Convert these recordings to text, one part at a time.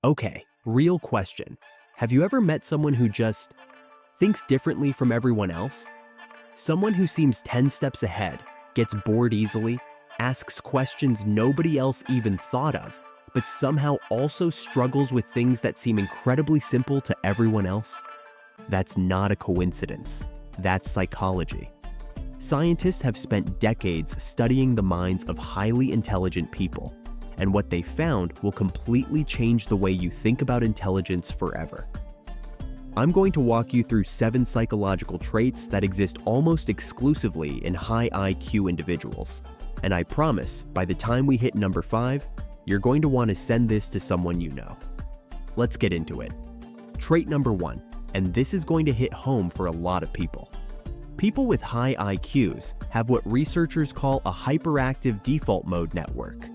Okay, real question. Have you ever met someone who just thinks differently from everyone else? Someone who seems 10 steps ahead, gets bored easily, asks questions nobody else even thought of, but somehow also struggles with things that seem incredibly simple to everyone else? That's not a coincidence. That's psychology. Scientists have spent decades studying the minds of highly intelligent people, and what they found will completely change the way you think about intelligence forever. I'm going to walk you through 7 psychological traits that exist almost exclusively in high IQ individuals, and I promise by the time we hit number 5, you're going to want to send this to someone you know. Let's get into it. Trait number 1, and this is going to hit home for a lot of people. People with high IQs have what researchers call a hyperactive default mode network.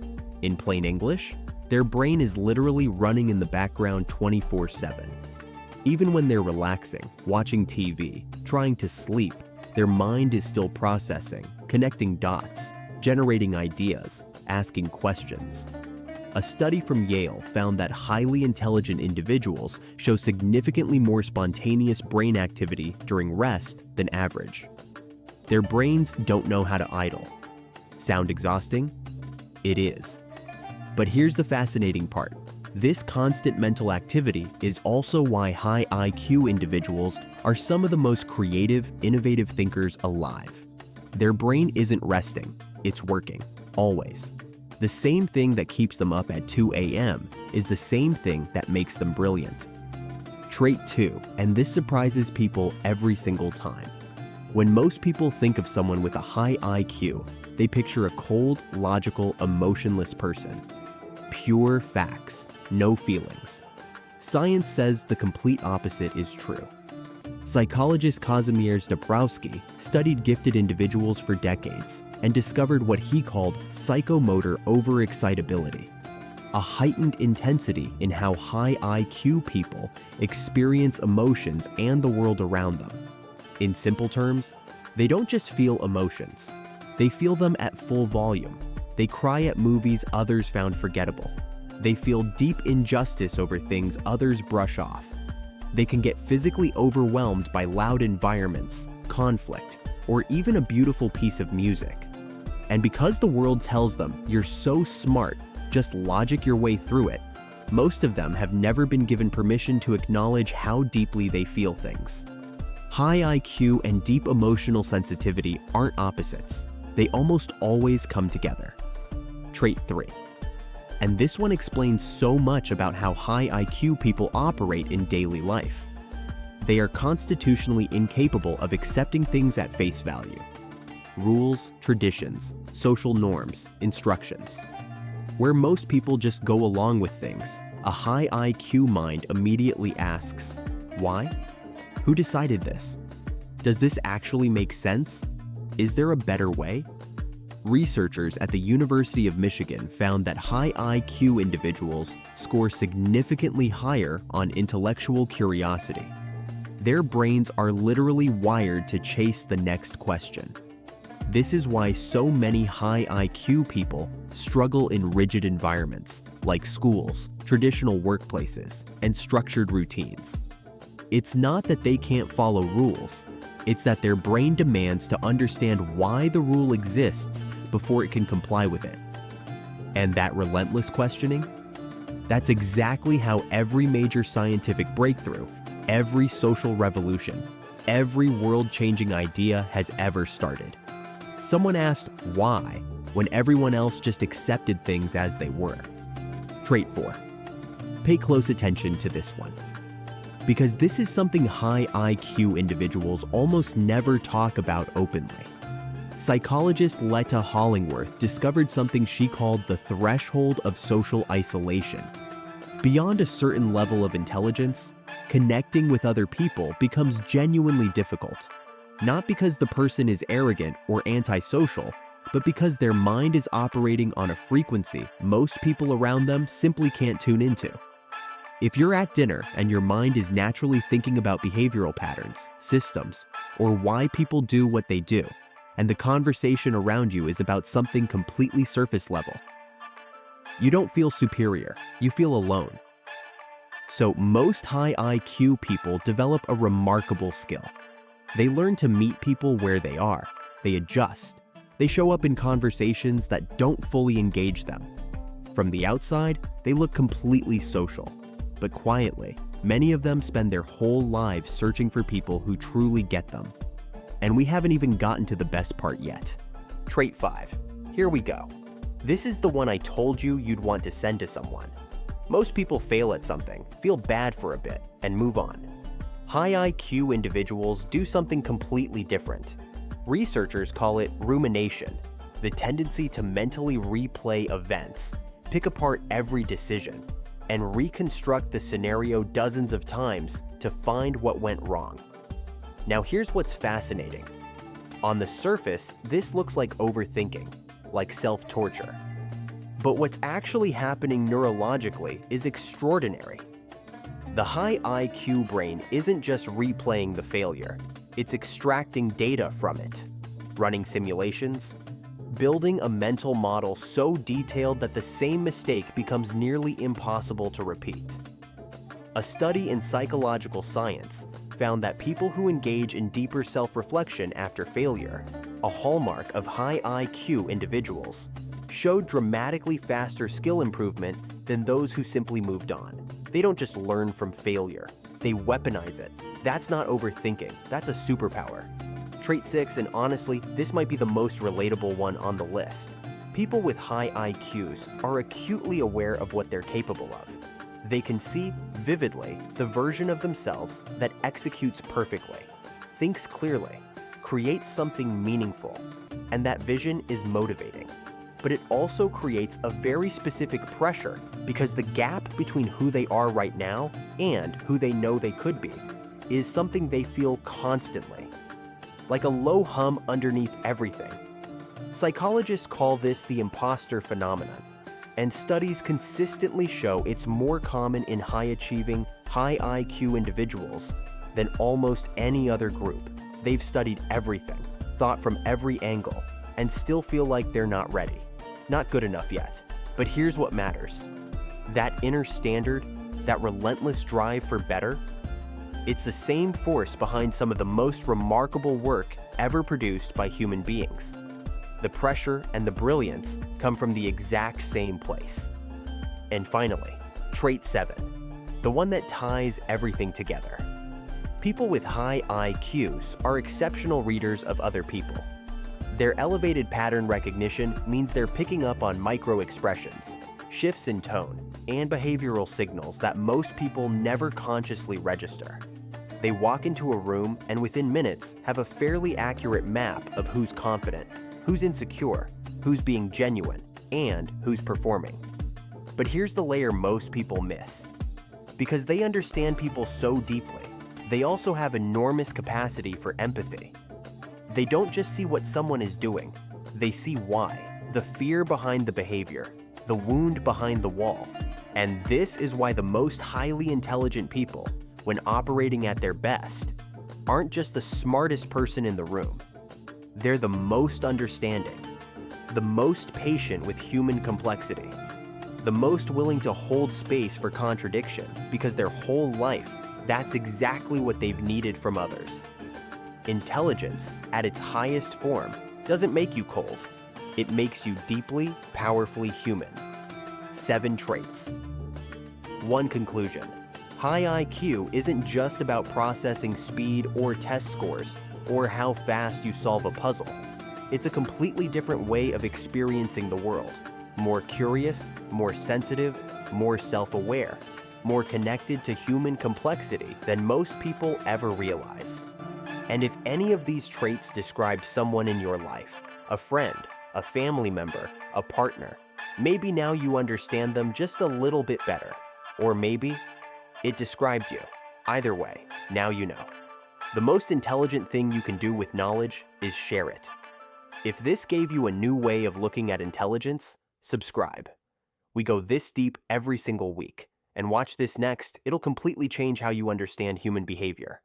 In plain English, their brain is literally running in the background 24/7. Even when they're relaxing, watching TV, trying to sleep, their mind is still processing, connecting dots, generating ideas, asking questions. A study from Yale found that highly intelligent individuals show significantly more spontaneous brain activity during rest than average. Their brains don't know how to idle. Sound exhausting? It is. But here's the fascinating part. This constant mental activity is also why high IQ individuals are some of the most creative, innovative thinkers alive. Their brain isn't resting, it's working, always. The same thing that keeps them up at 2 a.m. is the same thing that makes them brilliant. Trait 2, and this surprises people every single time. When most people think of someone with a high IQ, they picture a cold, logical, emotionless person. Pure facts, no feelings. Science says the complete opposite is true. Psychologist Kazimierz Dabrowski studied gifted individuals for decades and discovered what he called psychomotor overexcitability, a heightened intensity in how high IQ people experience emotions and the world around them. In simple terms, they don't just feel emotions, they feel them at full volume. They cry at movies others found forgettable. They feel deep injustice over things others brush off. They can get physically overwhelmed by loud environments, conflict, or even a beautiful piece of music. And because the world tells them you're so smart, just logic your way through it, most of them have never been given permission to acknowledge how deeply they feel things. High IQ and deep emotional sensitivity aren't opposites. They almost always come together. Trait 3. And this one explains so much about how high IQ people operate in daily life. They are constitutionally incapable of accepting things at face value. Rules, traditions, social norms, instructions. Where most people just go along with things, a high IQ mind immediately asks, why? Who decided this? Does this actually make sense? Is there a better way? Researchers at the University of Michigan found that high IQ individuals score significantly higher on intellectual curiosity. Their brains are literally wired to chase the next question. This is why so many high IQ people struggle in rigid environments like schools, traditional workplaces, and structured routines. It's not that they can't follow rules. It's that their brain demands to understand why the rule exists before it can comply with it. And that relentless questioning? That's exactly how every major scientific breakthrough, every social revolution, every world-changing idea has ever started. Someone asked why when everyone else just accepted things as they were. Trait 4. Pay close attention to this one, because this is something high IQ individuals almost never talk about openly. Psychologist Letta Hollingworth discovered something she called the threshold of social isolation. Beyond a certain level of intelligence, connecting with other people becomes genuinely difficult. Not because the person is arrogant or antisocial, but because their mind is operating on a frequency most people around them simply can't tune into. If you're at dinner and your mind is naturally thinking about behavioral patterns, systems, or why people do what they do, and the conversation around you is about something completely surface level, you don't feel superior, you feel alone. So most high IQ people develop a remarkable skill. They learn to meet people where they are. They adjust. They show up in conversations that don't fully engage them. From the outside, they look completely social. But quietly, many of them spend their whole lives searching for people who truly get them. And we haven't even gotten to the best part yet. Trait 5. Here we go. This is the one I told you you'd want to send to someone. Most people fail at something, feel bad for a bit, and move on. High IQ individuals do something completely different. Researchers call it rumination, the tendency to mentally replay events, pick apart every decision, and reconstruct the scenario dozens of times to find what went wrong. Now here's what's fascinating. On the surface, this looks like overthinking, like self-torture. But what's actually happening neurologically is extraordinary. The high IQ brain isn't just replaying the failure, it's extracting data from it, running simulations, building a mental model so detailed that the same mistake becomes nearly impossible to repeat. A study in psychological science found that people who engage in deeper self-reflection after failure, a hallmark of high IQ individuals, showed dramatically faster skill improvement than those who simply moved on. They don't just learn from failure, they weaponize it. That's not overthinking, that's a superpower. Trait 6, and honestly, this might be the most relatable one on the list. People with high IQs are acutely aware of what they're capable of. They can see vividly the version of themselves that executes perfectly, thinks clearly, creates something meaningful, and that vision is motivating. But it also creates a very specific pressure because the gap between who they are right now and who they know they could be is something they feel constantly, like a low hum underneath everything. Psychologists call this the imposter phenomenon, and studies consistently show it's more common in high-achieving, high IQ individuals than almost any other group. They've studied everything, thought from every angle, and still feel like they're not ready. Not good enough yet. But here's what matters. That inner standard, that relentless drive for better, it's the same force behind some of the most remarkable work ever produced by human beings. The pressure and the brilliance come from the exact same place. And finally, trait 7, the one that ties everything together. People with high IQs are exceptional readers of other people. Their elevated pattern recognition means they're picking up on micro-expressions, shifts in tone, and behavioral signals that most people never consciously register. They walk into a room and within minutes have a fairly accurate map of who's confident, who's insecure, who's being genuine, and who's performing. But here's the layer most people miss. Because they understand people so deeply, they also have enormous capacity for empathy. They don't just see what someone is doing, they see why, the fear behind the behavior, the wound behind the wall. And this is why the most highly intelligent people, when operating at their best, aren't just the smartest person in the room. They're the most understanding, the most patient with human complexity, the most willing to hold space for contradiction because their whole life, that's exactly what they've needed from others. Intelligence, at its highest form, doesn't make you cold. It makes you deeply, powerfully human. 7 traits. 1 conclusion. High IQ isn't just about processing speed or test scores or how fast you solve a puzzle. It's a completely different way of experiencing the world. More curious, more sensitive, more self-aware, more connected to human complexity than most people ever realize. And if any of these traits described someone in your life, a friend, a family member, a partner, maybe now you understand them just a little bit better. Or maybe it described you. Either way, now you know. The most intelligent thing you can do with knowledge is share it. If this gave you a new way of looking at intelligence, subscribe. We go this deep every single week. And watch this next, it'll completely change how you understand human behavior.